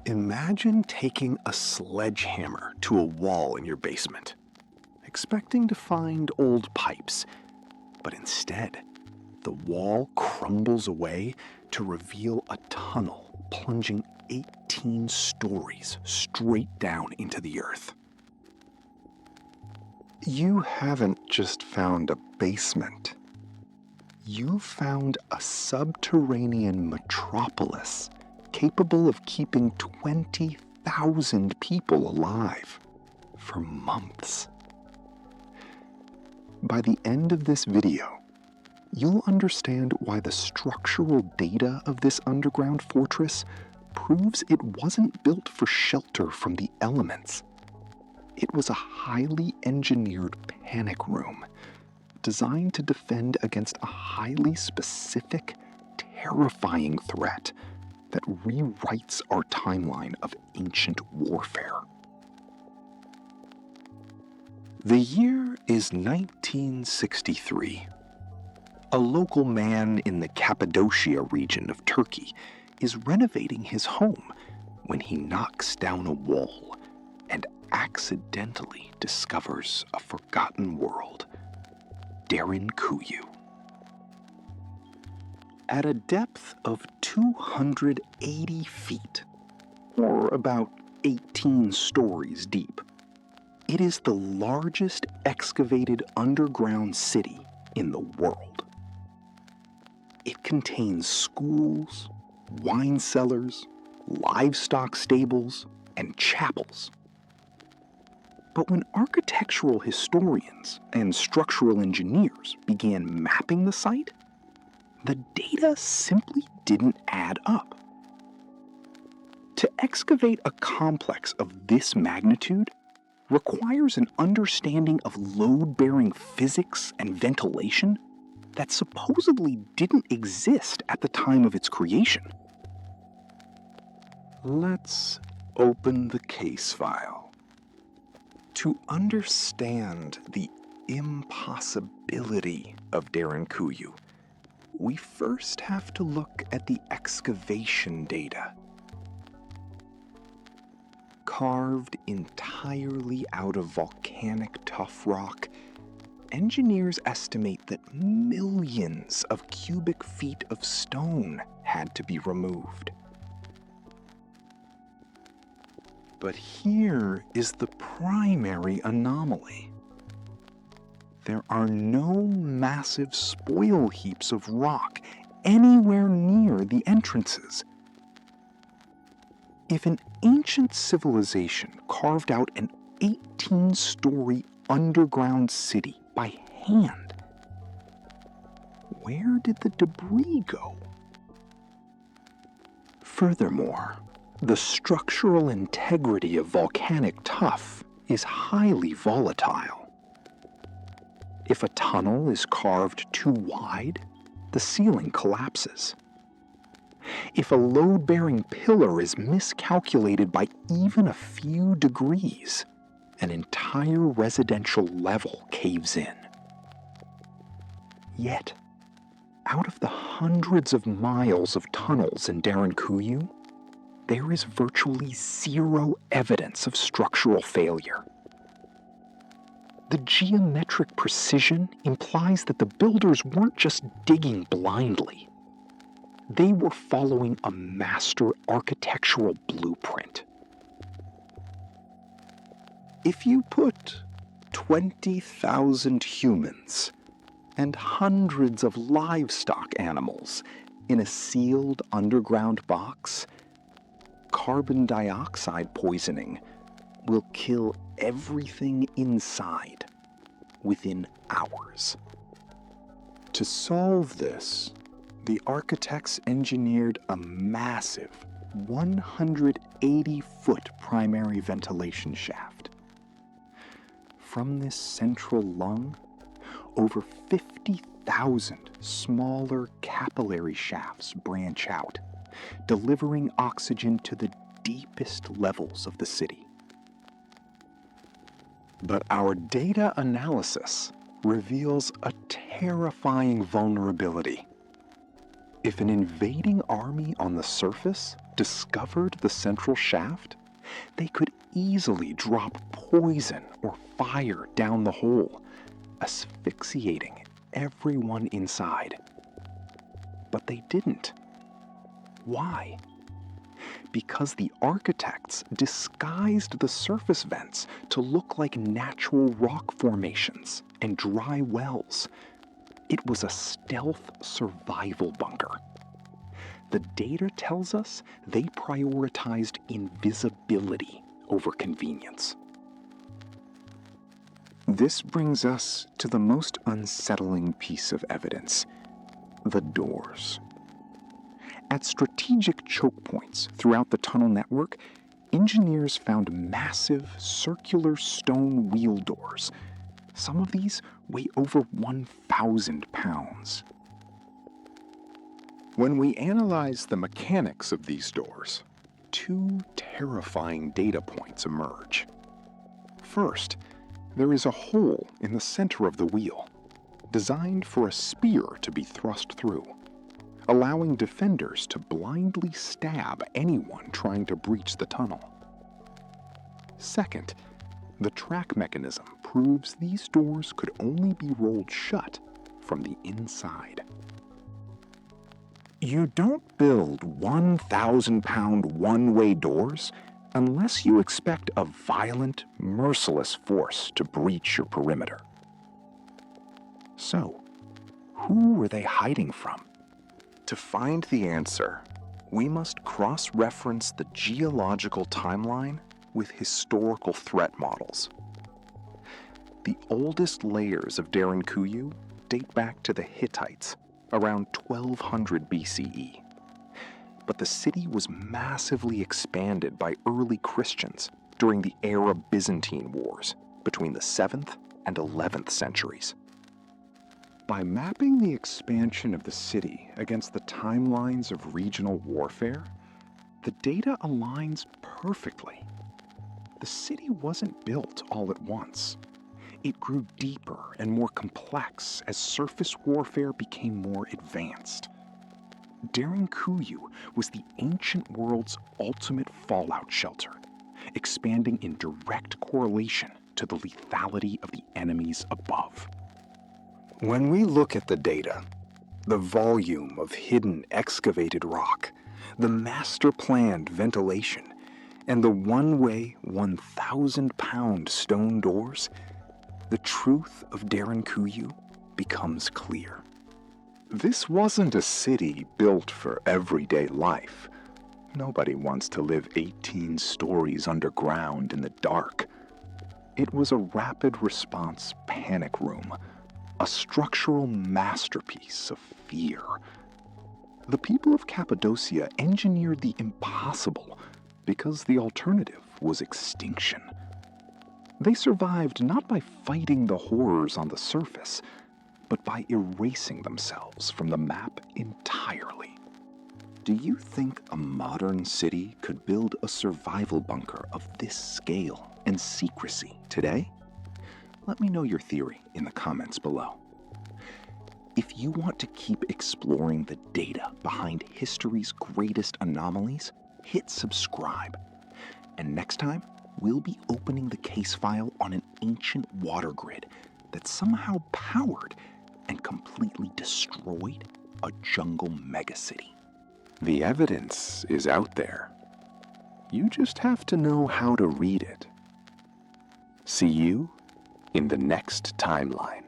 Imagine taking a sledgehammer to a wall in your basement, expecting to find old pipes, but instead, the wall crumbles away to reveal a tunnel plunging 18 stories straight down into the earth. You haven't just found a basement. You found a subterranean metropolis capable of keeping 20,000 people alive for months. By the end of this video, you'll understand why the structural data of this underground fortress proves it wasn't built for shelter from the elements. It was a highly engineered panic room designed to defend against a highly specific, terrifying threat that rewrites our timeline of ancient warfare. The year is 1963. A local man in the Cappadocia region of Turkey is renovating his home when he knocks down a wall and accidentally discovers a forgotten world, Derinkuyu. At a depth of 280 feet, or about 18 stories deep, it is the largest excavated underground city in the world. It contains schools, wine cellars, livestock stables, and chapels. But when architectural historians and structural engineers began mapping the site, the data simply didn't add up. To excavate a complex of this magnitude requires an understanding of load-bearing physics and ventilation that supposedly didn't exist at the time of its creation. Let's open the case file. To understand the impossibility of Derinkuyu, we first have to look at the excavation data. Carved entirely out of volcanic tuff rock, engineers estimate that millions of cubic feet of stone had to be removed. But here is the primary anomaly. There are no massive spoil heaps of rock anywhere near the entrances. If an ancient civilization carved out an 18-story underground city by hand, where did the debris go? Furthermore, the structural integrity of volcanic tuff is highly volatile. If a tunnel is carved too wide, the ceiling collapses. If a load-bearing pillar is miscalculated by even a few degrees, an entire residential level caves in. Yet, out of the hundreds of miles of tunnels in Derinkuyu, there is virtually zero evidence of structural failure. The geometric precision implies that the builders weren't just digging blindly. They were following a master architectural blueprint. If you put 20,000 humans and hundreds of livestock animals in a sealed underground box, carbon dioxide poisoning will kill everything inside within hours. To solve this, the architects engineered a massive 180-foot primary ventilation shaft. From this central lung, over 50,000 smaller capillary shafts branch out, delivering oxygen to the deepest levels of the city. But our data analysis reveals a terrifying vulnerability. If an invading army on the surface discovered the central shaft, they could easily drop poison or fire down the hole, asphyxiating everyone inside. But they didn't. Why? Because the architects disguised the surface vents to look like natural rock formations and dry wells. It was a stealth survival bunker. The data tells us they prioritized invisibility over convenience. This brings us to the most unsettling piece of evidence: the doors. At strategic choke points throughout the tunnel network, engineers found massive circular stone wheel doors. Some of these weigh over 1,000 pounds. When we analyze the mechanics of these doors, two terrifying data points emerge. First, there is a hole in the center of the wheel, designed for a spear to be thrust through, allowing defenders to blindly stab anyone trying to breach the tunnel. Second, the track mechanism proves these doors could only be rolled shut from the inside. You don't build 1,000-pound one-way doors unless you expect a violent, merciless force to breach your perimeter. So, who were they hiding from? To find the answer, we must cross-reference the geological timeline with historical threat models. The oldest layers of derinkuyu date back to the Hittites, around 1200 BCE. But the city was massively expanded by early Christians during the Arab-Byzantine Wars between the 7th and 11th centuries. By mapping the expansion of the city against the timelines of regional warfare, the data aligns perfectly. The city wasn't built all at once. It grew deeper and more complex as surface warfare became more advanced. Derinkuyu was the ancient world's ultimate fallout shelter, expanding in direct correlation to the lethality of the enemies above. When we look at the data, the volume of hidden excavated rock, the master-planned ventilation, and the one-way 1,000-pound stone doors, the truth of derinkuyu becomes clear. This wasn't a city built for everyday life. Nobody wants to live 18 stories underground in the dark. It was a rapid response panic room, a structural masterpiece of fear. The people of Cappadocia engineered the impossible because the alternative was extinction. They survived not by fighting the horrors on the surface, but by erasing themselves from the map entirely. Do you think a modern city could build a survival bunker of this scale and secrecy today? Let me know your theory in the comments below. If you want to keep exploring the data behind history's greatest anomalies, hit subscribe. And next time, we'll be opening the case file on an ancient water grid that somehow powered and completely destroyed a jungle megacity. The evidence is out there. You just have to know how to read it. See you in the next timeline.